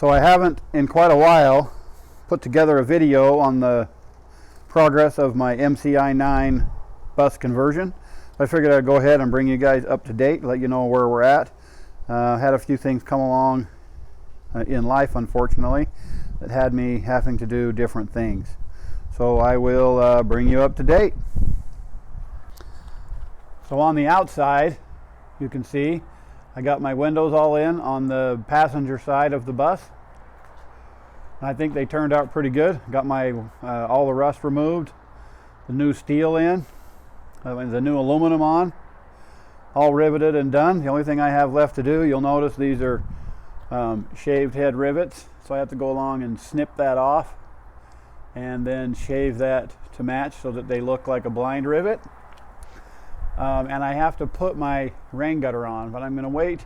So I haven't in quite a while put together a video on the progress of my MCI M9 bus conversion. I figured I'd go ahead and bring you guys up to date, let you know where we're at. Had a few things come along in life, unfortunately, that had me having to do different things. So I will bring you up to date. So on the outside, you can see I got my windows all in on the passenger side of the bus. I think they turned out pretty good. Got my all the rust removed, the new steel in, the new aluminum on, all riveted and done. The only thing I have left to do, you'll notice these are shaved head rivets, so I have to go along and snip that off and then shave that to match so that they look like a blind rivet. And I have to put my rain gutter on, but I'm going to wait,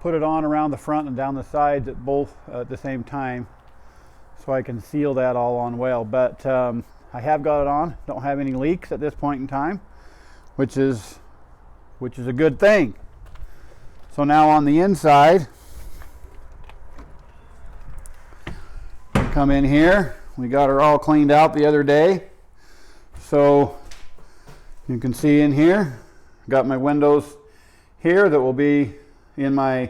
put it on around the front and down the sides at both at the same time so I can seal that all on well. But I have got it on, don't have any leaks at this point in time, which is a good thing. So now on the inside, come in here, we got her all cleaned out the other day. So you can see in here, got my windows here that will be in my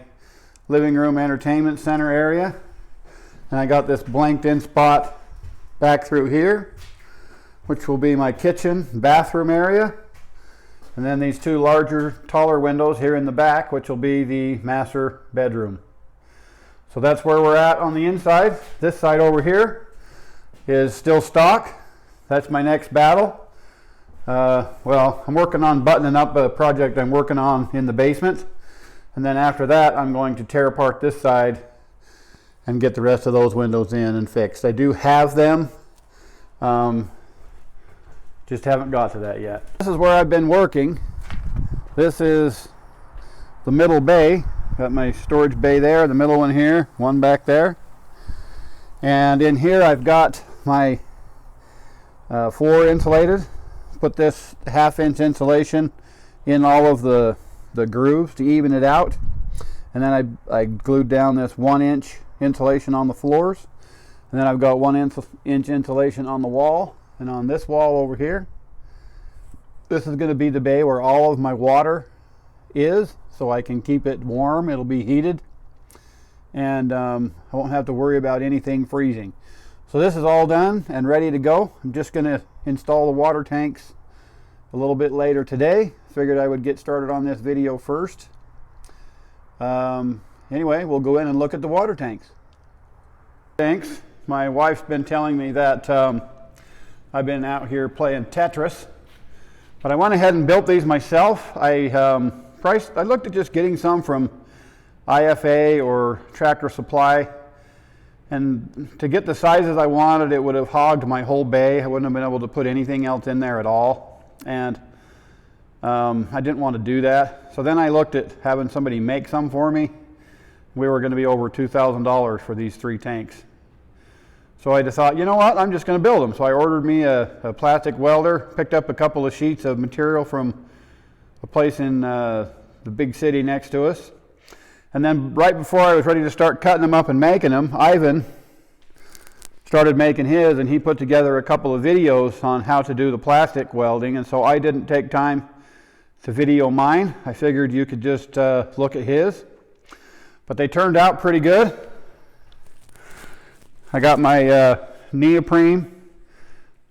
living room entertainment center area. And I got this blanked in spot back through here, which will be my kitchen bathroom area. And then these two larger, taller windows here in the back, which will be the master bedroom. So that's where we're at on the inside. This side over here is still stock. That's my next battle. Well, I'm working on buttoning up a project I'm working on in the basement, and then after that I'm going to tear apart this side and get the rest of those windows in and fixed. I do have them, just haven't got to that yet. This is where I've been working. This is the middle bay. Got my storage bay there, the middle one here, one back there, and in here I've got my floor insulated. Put this 1/2 inch insulation in all of the grooves to even it out, and then I glued down this 1 inch insulation on the floors, and then I've got 1 inch insulation on the wall. And on this wall over here, this is going to be the bay where all of my water is, so I can keep it warm. It'll be heated, and I won't have to worry about anything freezing. So this is all done and ready to go. I'm just going to install the water tanks a little bit later today. Figured I would get started on this video first. Anyway, we'll go in and look at the water tanks. My wife's been telling me that I've been out here playing Tetris, but I went ahead and built these myself. I looked at just getting some from IFA or Tractor Supply. And to get the sizes I wanted, it would have hogged my whole bay. I wouldn't have been able to put anything else in there at all. And I didn't want to do that. So then I looked at having somebody make some for me. We were going to be over $2,000 for these 3 tanks. So I just thought, you know what, I'm just going to build them. So I ordered me a plastic welder, picked up a couple of sheets of material from a place in the big city next to us. And then right before I was ready to start cutting them up and making them, Ivan started making his, and he put together a couple of videos on how to do the plastic welding. And so I didn't take time to video mine. I figured you could just look at his. But they turned out pretty good. I got my neoprene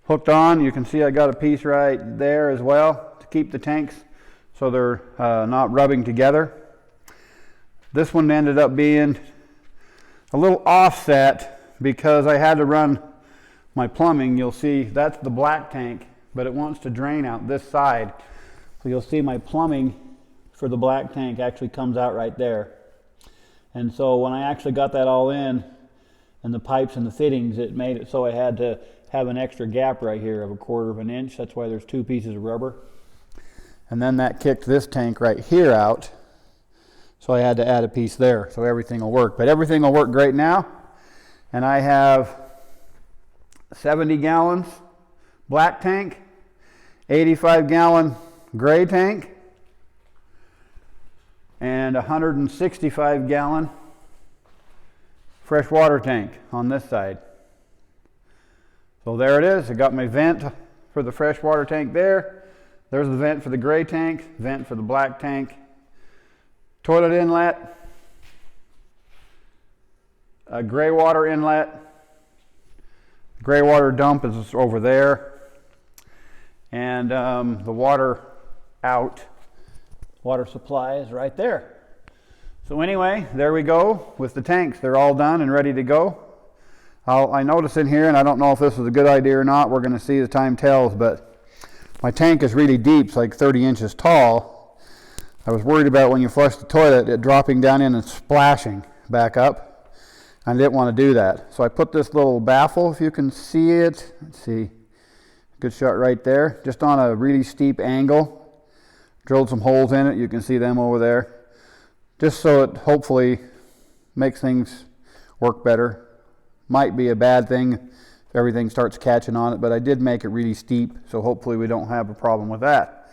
hooked on. You can see I got a piece right there as well to keep the tanks so they're not rubbing together. This one ended up being a little offset because I had to run my plumbing. You'll see that's the black tank, but it wants to drain out this side. So you'll see my plumbing for the black tank actually comes out right there. And so when I actually got that all in, and the pipes and the fittings, it made it so I had to have an extra gap right here of 1/4 of an inch. That's why there's 2 pieces of rubber. And then that kicked this tank right here out. So I had to add a piece there so everything will work. But everything will work great now. And I have 70 gallons black tank, 85-gallon gray tank, and 165-gallon fresh water tank on this side. So there it is. I got my vent for the fresh water tank there. There's the vent for the gray tank, vent for the black tank, toilet inlet, a gray water inlet, gray water dump is over there, and the water supply is right there. So anyway, there we go with the tanks. They're all done and ready to go. I notice in here, and I don't know if this is a good idea or not, we're going to see as time tells, but my tank is really deep. It's like 30 inches tall. I was worried about when you flush the toilet, it dropping down in and splashing back up. I didn't want to do that. So I put this little baffle, if you can see it. Let's see. Good shot right there. Just on a really steep angle. Drilled some holes in it. You can see them over there. Just so it hopefully makes things work better. Might be a bad thing if everything starts catching on it, but I did make it really steep, so hopefully we don't have a problem with that.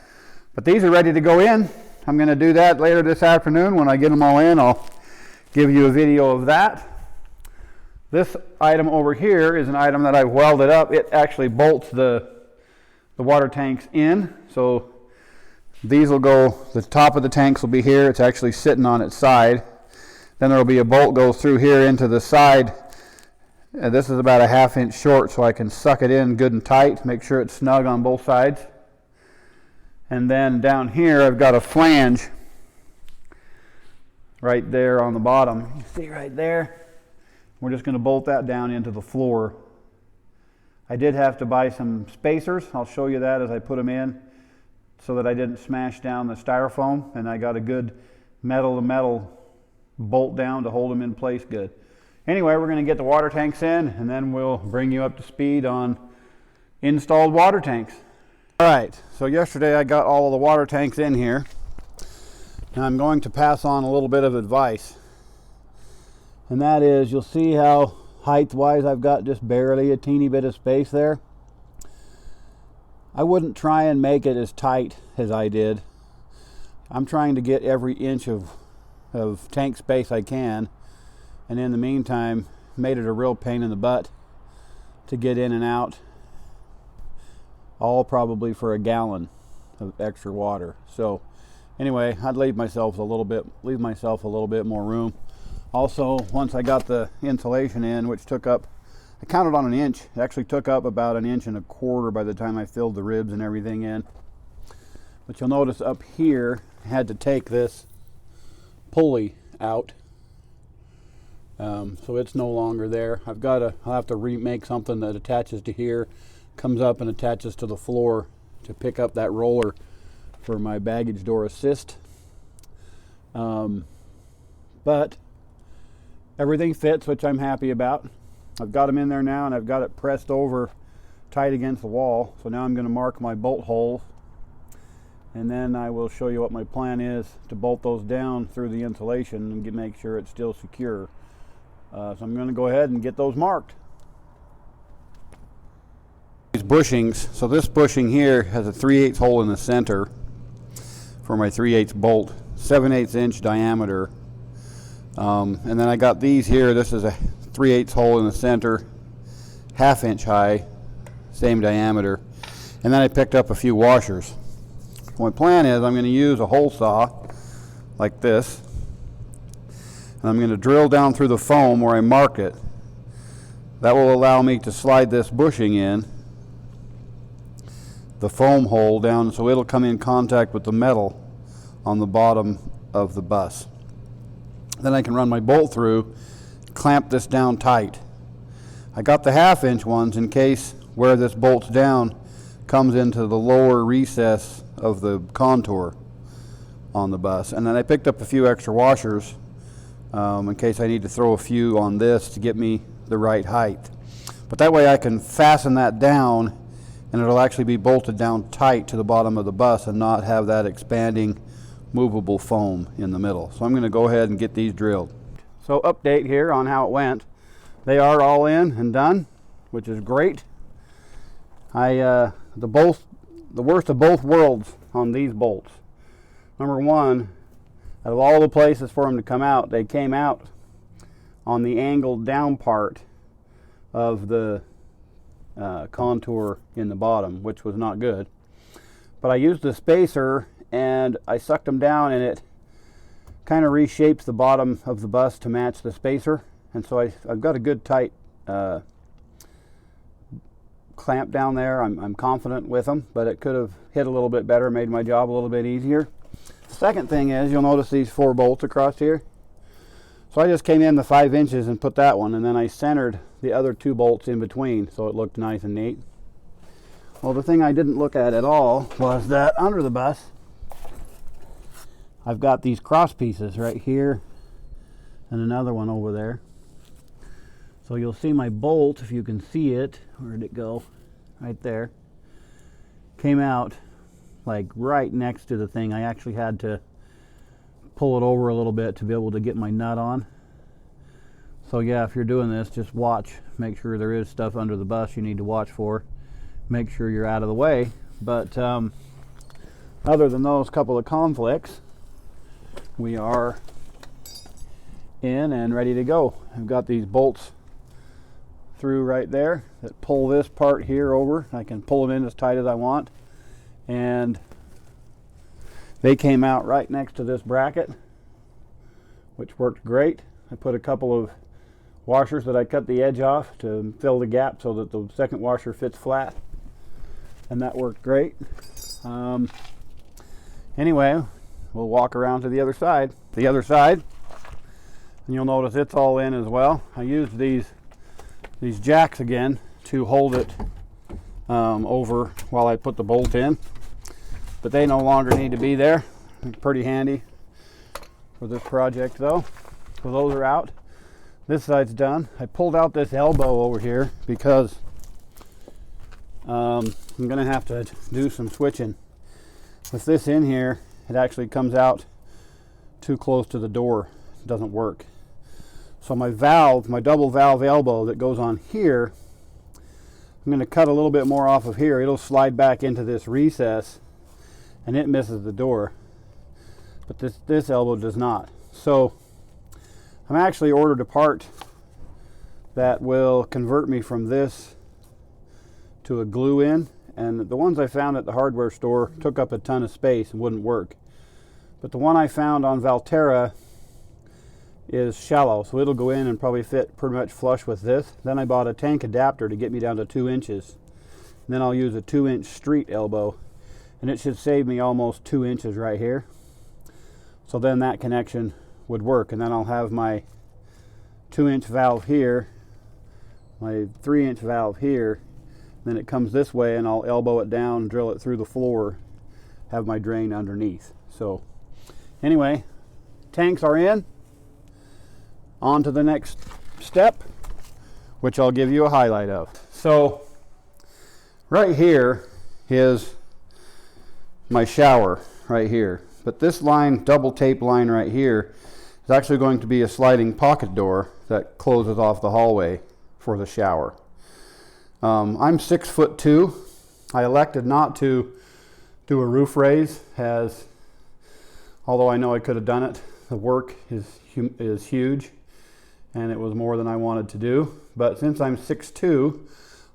But these are ready to go in. I'm going to do that later this afternoon. When I get them all in, I'll give you a video of that. This item over here is an item that I welded up. It actually bolts the water tanks in, so these will go, the top of the tanks will be here. It's actually sitting on its side. Then there will be a bolt goes through here into the side. And this is about a 1/2 inch short, so I can suck it in good and tight, make sure it's snug on both sides. And then down here I've got a flange right there on the bottom. You see right there? We're just going to bolt that down into the floor. I did have to buy some spacers. I'll show you that as I put them in so that I didn't smash down the styrofoam, and I got a good metal to metal bolt down to hold them in place good. Anyway, we're going to get the water tanks in, and then we'll bring you up to speed on installed water tanks. All right, so yesterday I got all of the water tanks in here, and I'm going to pass on a little bit of advice. And that is, you'll see how height-wise I've got just barely a teeny bit of space there. I wouldn't try and make it as tight as I did. I'm trying to get every inch of tank space I can. And in the meantime, made it a real pain in the butt to get in and out, all probably for a gallon of extra water. So anyway, I'd leave myself a little bit more room. Also, once I got the insulation in, which took up, I counted on 1 inch, it actually took up about 1.25 inches by the time I filled the ribs and everything in. But you'll notice up here, I had to take this pulley out. So it's no longer there. I'll have to remake something that attaches to here, comes up and attaches to the floor to pick up that roller for my baggage door assist. But everything fits, which I'm happy about. I've got them in there now, and I've got it pressed over tight against the wall. So now I'm going to mark my bolt holes, and then I will show you what my plan is to bolt those down through the insulation and make sure it's still secure. So I'm going to go ahead and get those marked. These bushings, so this bushing here has a 3/8 hole in the center for my 3/8 bolt, 7/8 inch diameter. And then I got these here. This is a 3/8 hole in the center, 1/2 inch high, same diameter. And then I picked up a few washers. My plan is I'm going to use a hole saw like this. And I'm going to drill down through the foam where I marked it. That will allow me to slide this bushing in, the foam hole down, so it'll come in contact with the metal on the bottom of the bus. Then I can run my bolt through, clamp this down tight. I got the 1/2 inch ones in case where this bolts down comes into the lower recess of the contour on the bus. And then I picked up a few extra washers in case I need to throw a few on this to get me the right height. But that way I can fasten that down, and it'll actually be bolted down tight to the bottom of the bus and not have that expanding movable foam in the middle. So I'm going to go ahead and get these drilled. So update here on how it went. They are all in and done, which is great. The worst of both worlds on these bolts. Number one, out of all the places for them to come out, they came out on the angled down part of the contour in the bottom, which was not good. But I used the spacer and I sucked them down, and it kind of reshapes the bottom of the bus to match the spacer. And so I've got a good tight clamp down there. I'm confident with them, but it could have hit a little bit better, made my job a little bit easier. The second thing is, you'll notice these 4 bolts across here. So I just came in the 5 inches and put that one, and then I centered the other 2 bolts in between so it looked nice and neat. Well, the thing I didn't look at all was that under the bus I've got these cross pieces right here and another one over there. So you'll see my bolt, if you can see it. Where did it go? Right there. Came out like right next to the thing. I actually had to pull it over a little bit to be able to get my nut on. So yeah, if you're doing this, just watch. Make sure there is stuff under the bus you need to watch for. Make sure you're out of the way. But other than those couple of conflicts, we are in and ready to go. I've got these bolts through right there that pull this part here over. I can pull them in as tight as I want, and they came out right next to this bracket, which worked great. I put a couple of washers that I cut the edge off to fill the gap so that the second washer fits flat, and that worked great. Anyway, we'll walk around to the other side. And you'll notice it's all in as well. I used these jacks again to hold it over while I put the bolt in, but they no longer need to be there. Pretty handy for this project though. So those are out. This side's done. I pulled out this elbow over here because I'm gonna have to do some switching. With this in here, it actually comes out too close to the door. It doesn't work. So my valve, my double valve elbow that goes on here, I'm going to cut a little bit more off of here. It'll slide back into this recess and it misses the door. But this elbow does not. So I'm actually ordered a part that will convert me from this to a glue in. And the ones I found at the hardware store took up a ton of space and wouldn't work. But the one I found on Valterra is shallow, so it'll go in and probably fit pretty much flush with this. Then I bought a tank adapter to get me down to 2 inches. And then I'll use a 2-inch street elbow, and it should save me almost 2 inches right here. So then that connection would work, and then I'll have my 2-inch valve here, my 3-inch valve here. Then it comes this way, and I'll elbow it down, drill it through the floor, have my drain underneath. So anyway, tanks are in. On to the next step, which I'll give you a highlight of. So right here is my shower right here. But this line, double tape line right here, is actually going to be a sliding pocket door that closes off the hallway for the shower. I'm 6'2". I elected not to do a roof raise, as although I know I could have done it, the work is huge. And it was more than I wanted to do. But since I'm 6'2",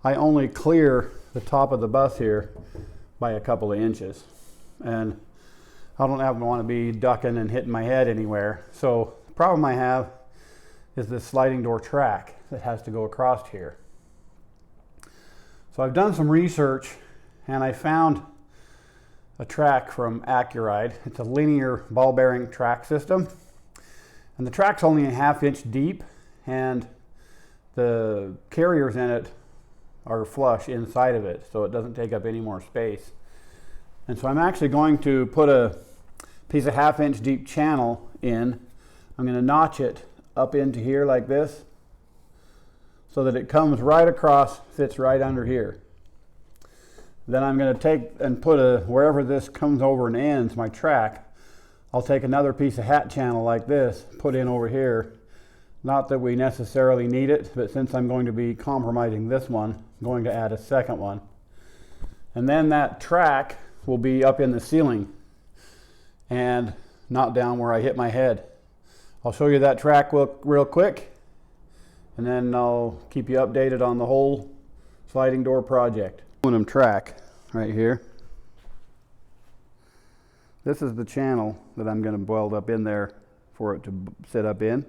I only clear the top of the bus here by a couple of inches. And I don't ever want to be ducking and hitting my head anywhere. So the problem I have is this sliding door track that has to go across here. So I've done some research and I found a track from Accuride. It's a linear ball bearing track system. And the track's only a 1/2 inch deep, and the carriers in it are flush inside of it, so it doesn't take up any more space. And so I'm actually going to put a piece of 1/2 inch deep channel in. I'm going to notch it up into here like this, so that it comes right across, fits right under here. Then I'm going to take and put wherever this comes over and ends, my track, I'll take another piece of hat channel like this, put in over here. Not that we necessarily need it, but since I'm going to be compromising this one, I'm going to add a second one. And then that track will be up in the ceiling and not down where I hit my head. I'll show you that track real quick and then I'll keep you updated on the whole sliding door project. Aluminum track right here. This is the channel that I'm going to weld up in there for it to sit up in.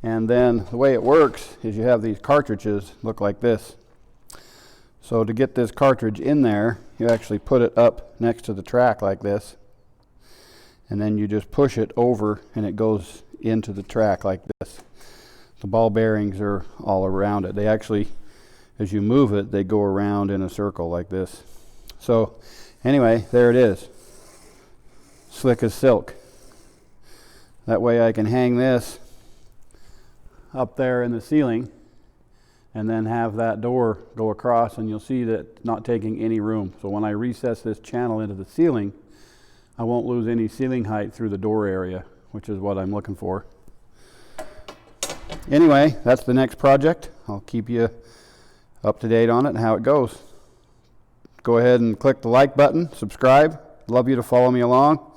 And then the way it works is you have these cartridges look like this. So to get this cartridge in there, you actually put it up next to the track like this. And then you just push it over and it goes into the track like this. The ball bearings are all around it. They actually, as you move it, they go around in a circle like this. So anyway, there it is. Slick as silk. That way I can hang this up there in the ceiling and then have that door go across, and you'll see that it's not taking any room. So when I recess this channel into the ceiling, I won't lose any ceiling height through the door area, which is what I'm looking for. Anyway, that's the next project. I'll keep you up to date on it and how it goes. Go ahead and click the like button, subscribe. Love you to follow me along.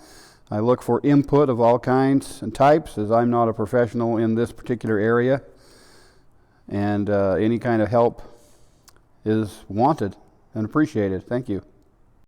I look for input of all kinds and types, as I'm not a professional in this particular area, and any kind of help is wanted and appreciated. Thank you.